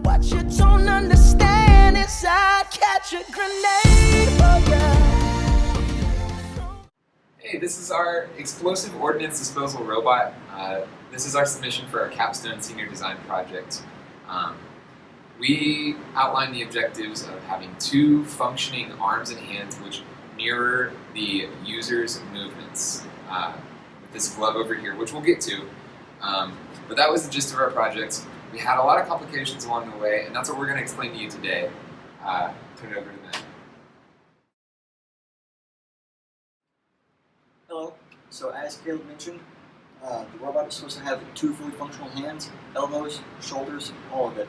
What you don't understand is I catch a grenade for ya. Hey, this is our explosive ordnance disposal robot. This is our submission for our capstone senior design project. We outlined the objectives of having 2 functioning arms and hands which mirror the user's movements. With this glove over here, which we'll get to. But that was the gist of our project. We had a lot of complications along the way, and that's what we're going to explain to you today. Turn it over to Matt. Hello. So as Caleb mentioned, the robot is supposed to have 2 fully functional hands, elbows, shoulders, all of it.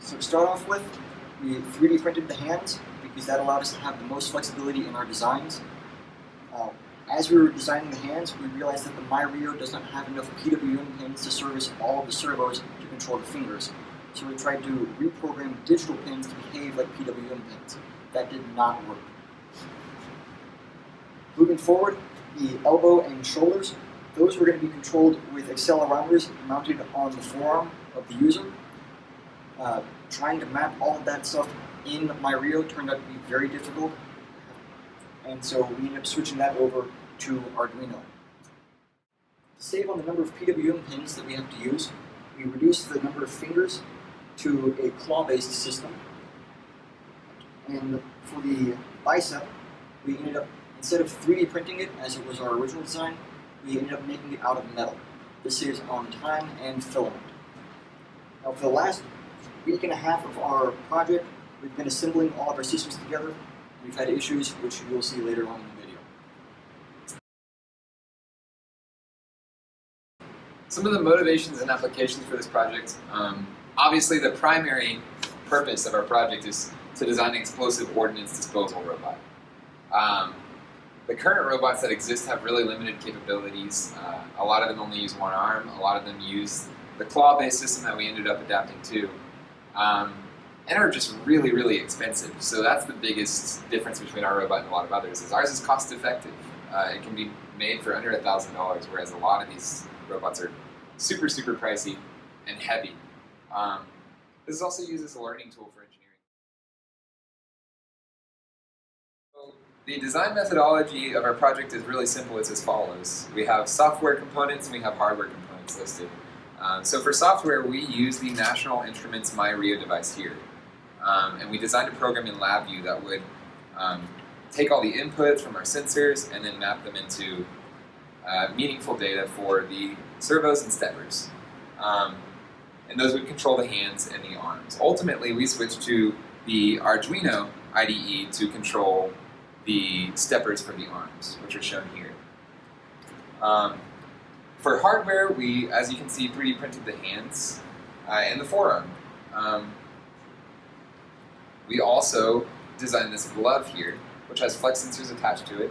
So to start off with, we 3D printed the hands because that allowed us to have the most flexibility in our designs. As we were designing the hands, we realized that the MyRio does not have enough PWM pins to service all of the servos to control the fingers. So we tried to reprogram digital pins to behave like PWM pins. That did not work. Moving forward, the elbow and shoulders, those were going to be controlled with accelerometers mounted on the forearm of the user. Trying to map all of that stuff in MyRio turned out to be very difficult, and so we ended up switching that over to Arduino. To save on the number of PWM pins that we have to use, we reduced the number of fingers to a claw-based system. And for the bicep, we ended up, instead of 3D printing it as it was our original design, we ended up making it out of metal. This saves on time and filament. Now for the last week and a half of our project, we've been assembling all of our systems together. We've had issues, which you'll see later on in the video. Some of the motivations and applications for this project. Obviously, the primary purpose of our project is to design an explosive ordnance disposal robot. The current robots that exist have really limited capabilities. A lot of them only use one arm. A lot of them use the claw-based system that we ended up adapting to. And are just really, really expensive. So that's the biggest difference between our robot and a lot of others, is ours is cost effective. It can be made for under $1,000, whereas a lot of these robots are super, super pricey and heavy. This is also used as a learning tool for engineering. So the design methodology of our project is really simple. It's as follows. We have software components and we have hardware components listed. So for software, we use the National Instruments MyRio device here. And we designed a program in LabVIEW that would take all the inputs from our sensors and then map them into meaningful data for the servos and steppers. And those would control the hands and the arms. Ultimately, we switched to the Arduino IDE to control the steppers for the arms, which are shown here. For hardware, we, as you can see, 3D printed the hands and the forearm. We also designed this glove here, which has flex sensors attached to it.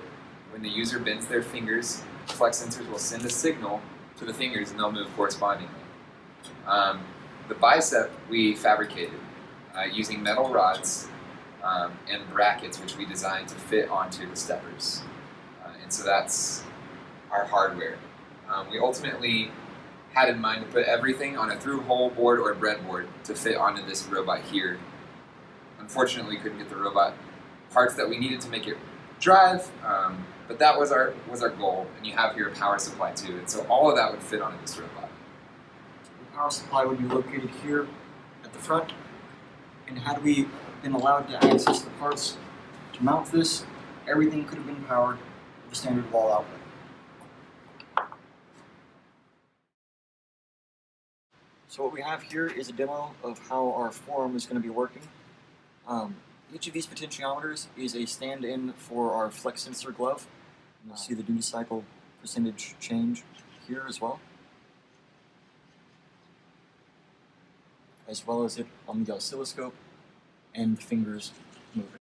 When the user bends their fingers, the flex sensors will send a signal to the fingers and they'll move correspondingly. The bicep we fabricated using metal rods and brackets, which we designed to fit onto the steppers. And so that's our hardware. We ultimately had in mind to put everything on a through-hole board or breadboard to fit onto this robot here. Unfortunately, we couldn't get the robot parts that we needed to make it drive, but that was our goal, and you have here a power supply too, and so all of that would fit onto this robot. The power supply would be located here at the front, and had we been allowed to access the parts to mount this, everything could have been powered with a standard wall outlet. So what we have here is a demo of how our forearm is going to be working. Each of these potentiometers is a stand-in for our flex sensor glove. You'll see the duty cycle percentage change here as well, as well as it on the oscilloscope and the fingers moving.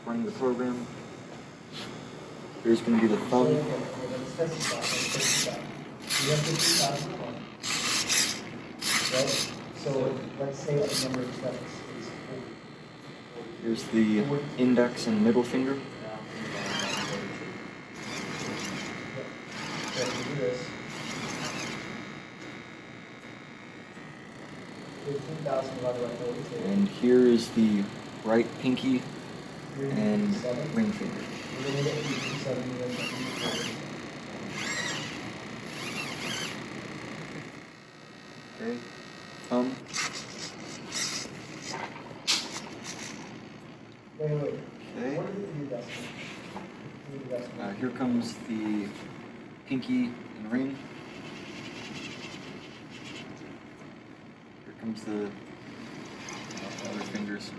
Running the program. Here's going to be the thumb. Right? So let's say the number of steps is 40. Here's the index and middle finger. So if we do this, 15,000 divided by 42. And here is the right pinky and 357. ring finger. We're going to get 370 and then 340. Okay. Thumb. Wait. Okay. What did it do, Dustin? Here comes the pinky and ring. Here comes the other fingers.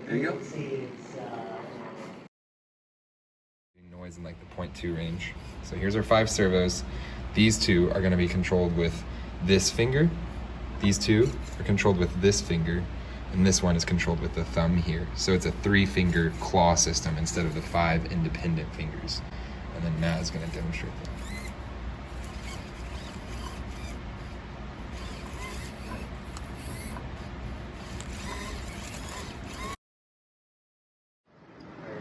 There you go. Noise in like the 0.2 range. So here's our 5 servos. These 2 are going to be controlled with this finger. These 2 are controlled with this finger. And this one is controlled with the thumb here. So it's a 3-finger claw system instead of the 5 independent fingers. And then Matt is going to demonstrate that.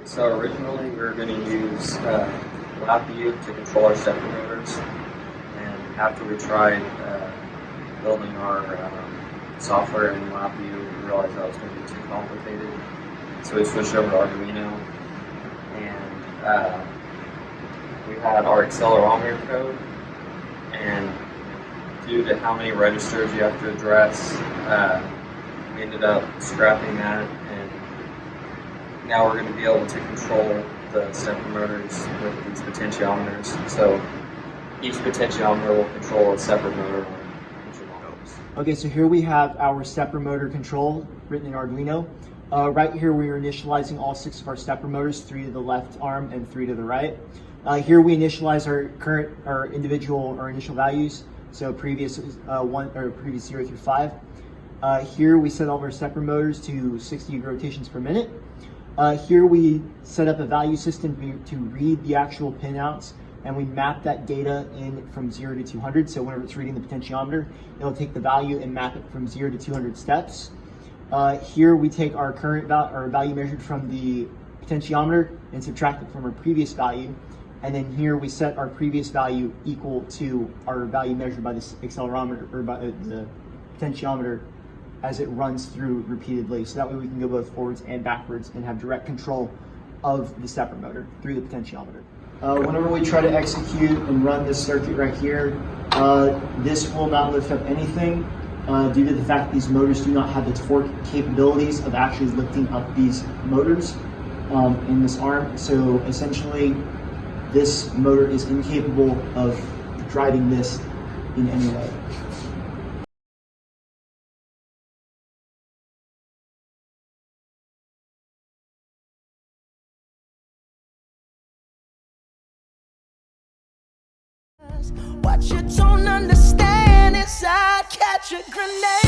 So originally we were going to use LabVIEW to control our stepper motors, and after we tried building our software in LabVIEW, we realized that was going to be too complicated. So we switched over to Arduino, and we had our accelerometer code, and due to how many registers you have to address, we ended up scrapping that, and now we're going to be able to control the stepper motors with these potentiometers. So each potentiometer will control a separate motor on each of the motors. Okay, so here we have our stepper motor control written in Arduino. Right here we are initializing all 6 of our stepper motors, 3 to the left arm and 3 to the right. Here we initialize our initial values, so previous 0 through 5. Here we set all of our stepper motors to 60 rotations per minute. Here we set up a value system to read the actual pinouts, and we map that data in from 0 to 200. So whenever it's reading the potentiometer, it'll take the value and map it from 0 to 200 steps. Here we take our current value measured from the potentiometer and subtract it from our previous value. And then here we set our previous value equal to our value measured by the accelerometer or by the potentiometer as it runs through repeatedly. So that way we can go both forwards and backwards and have direct control of the stepper motor through the potentiometer. Whenever we try to execute and run this circuit right here, this will not lift up anything due to the fact these motors do not have the torque capabilities of actually lifting up these motors in this arm. So essentially, this motor is incapable of driving this in any way. What you don't understand is I'd catch a grenade.